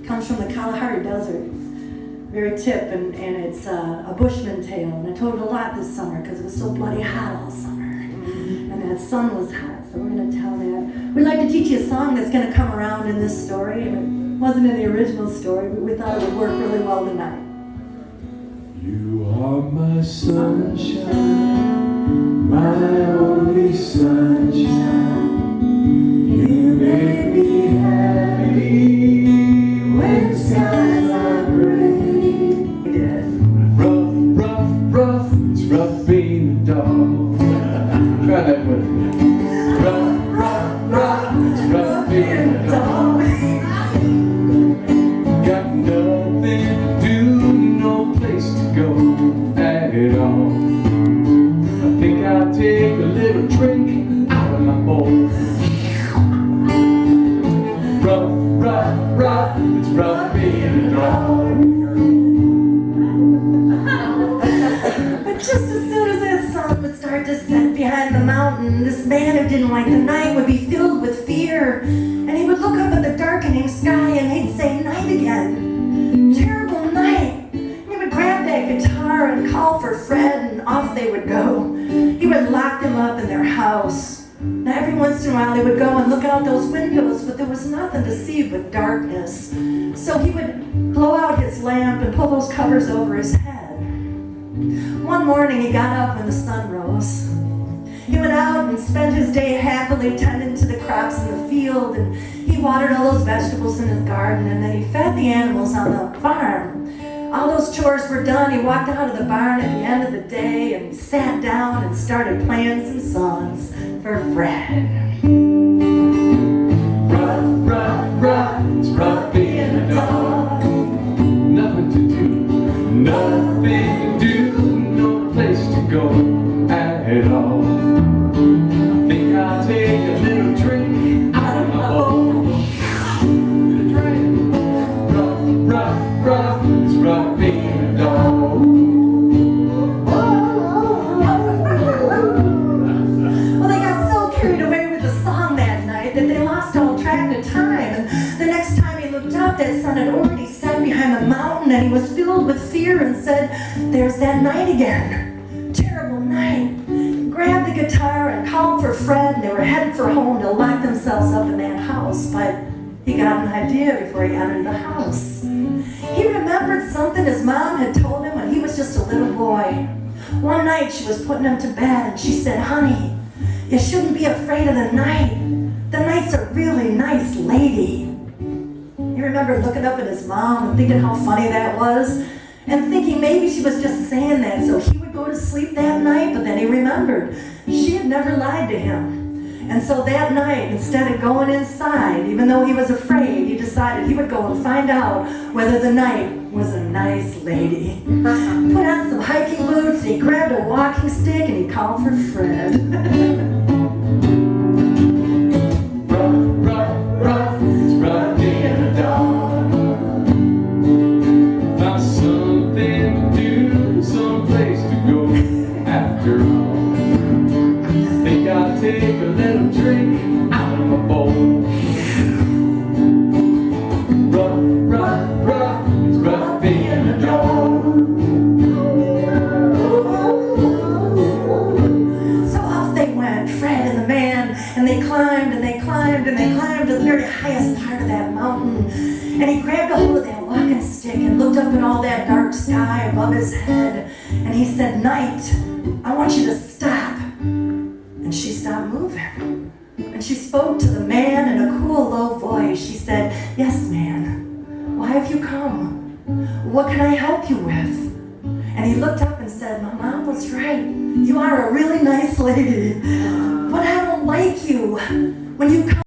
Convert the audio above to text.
Comes from the Kalahari Desert, very tip, and it's a Bushman tale. And I told it a lot this summer because it was so bloody hot all summer, and that sun was hot. So we're going to tell that. We'd like to teach you a song that's going to come around in this story. And it wasn't in the original story, but we thought it would work really well tonight. You are my sunshine, my only sunshine. You make me happy when skies are gray. Rough, it's rough being a dog. Try that with me. Rough, it's rough being a dog. Got nothing to do, no place to go at all. I think I'll take a little drink out of my bowl. Rough, it's rough being a dog. But just as soon as that sun would start to set behind the mountain, this man who didn't like the night would be filled with fear. And he would look up at the darkening sky and he'd say, "Night again. Terrible night." And he would grab that guitar and call for Fred, and off they would go. He would lock them up in their house. Now, every once in a while, he would go and look out those windows, but there was nothing to see but darkness. So he would blow out his lamp and pull those covers over his head. One morning, he got up when the sun rose. He went out and spent his day happily tending to the crops in the field, and he watered all those vegetables in his garden, and then he fed the animals on the farm. All those chores were done. He walked out of the barn at the end of the day and sat down and started playing some songs for Fred. Rough, it's rough being a dog. Nothing to do, no place to go at all. I think I'll take a little drink out of my bowl. Rough, it's rough being a dog. Well, they got so carried away with the song that night that they lost all track of time. And the next time he looked up, that sun had already set behind the mountain, and he was filled with fear and said, "There's that night again. Terrible night." He grabbed the guitar and called for Fred, and they were headed for home to lock themselves up in that house. But he got an idea before he entered the house. He remembered something his mom had told him when he was just a little boy. One night she was putting him to bed and she said, "Honey, you shouldn't be afraid of the night. The night's a really nice lady." He remembered looking up at his mom and thinking how funny that was, and thinking maybe she was just saying that so he would go to sleep that night. But then he remembered she had never lied to him. And so that night, instead of going inside, even though he was afraid, he decided he would go and find out whether the night was a nice lady. Put on some hiking boots, and he grabbed a walking stick, and he called for Fred. Rough, it's rough being a dog. Found something to do, someplace to go after all. Think I'll take a little drink out of my bowl. Rough, it's rough being a dog. So off they went, Fred and the man, and they climbed and they climbed and they climbed to the very highest part of that mountain. And he grabbed a hold of that walking stick and looked up at all that dark sky above his head. And he said, "Night, I want you to stop." And she stopped moving. And she spoke to the man in a cool, low voice. She said, "Yes, man. Why have you come? What can I help you with?" And he looked up and said, "My mom was right. You are a really nice lady. But I don't like you. When you come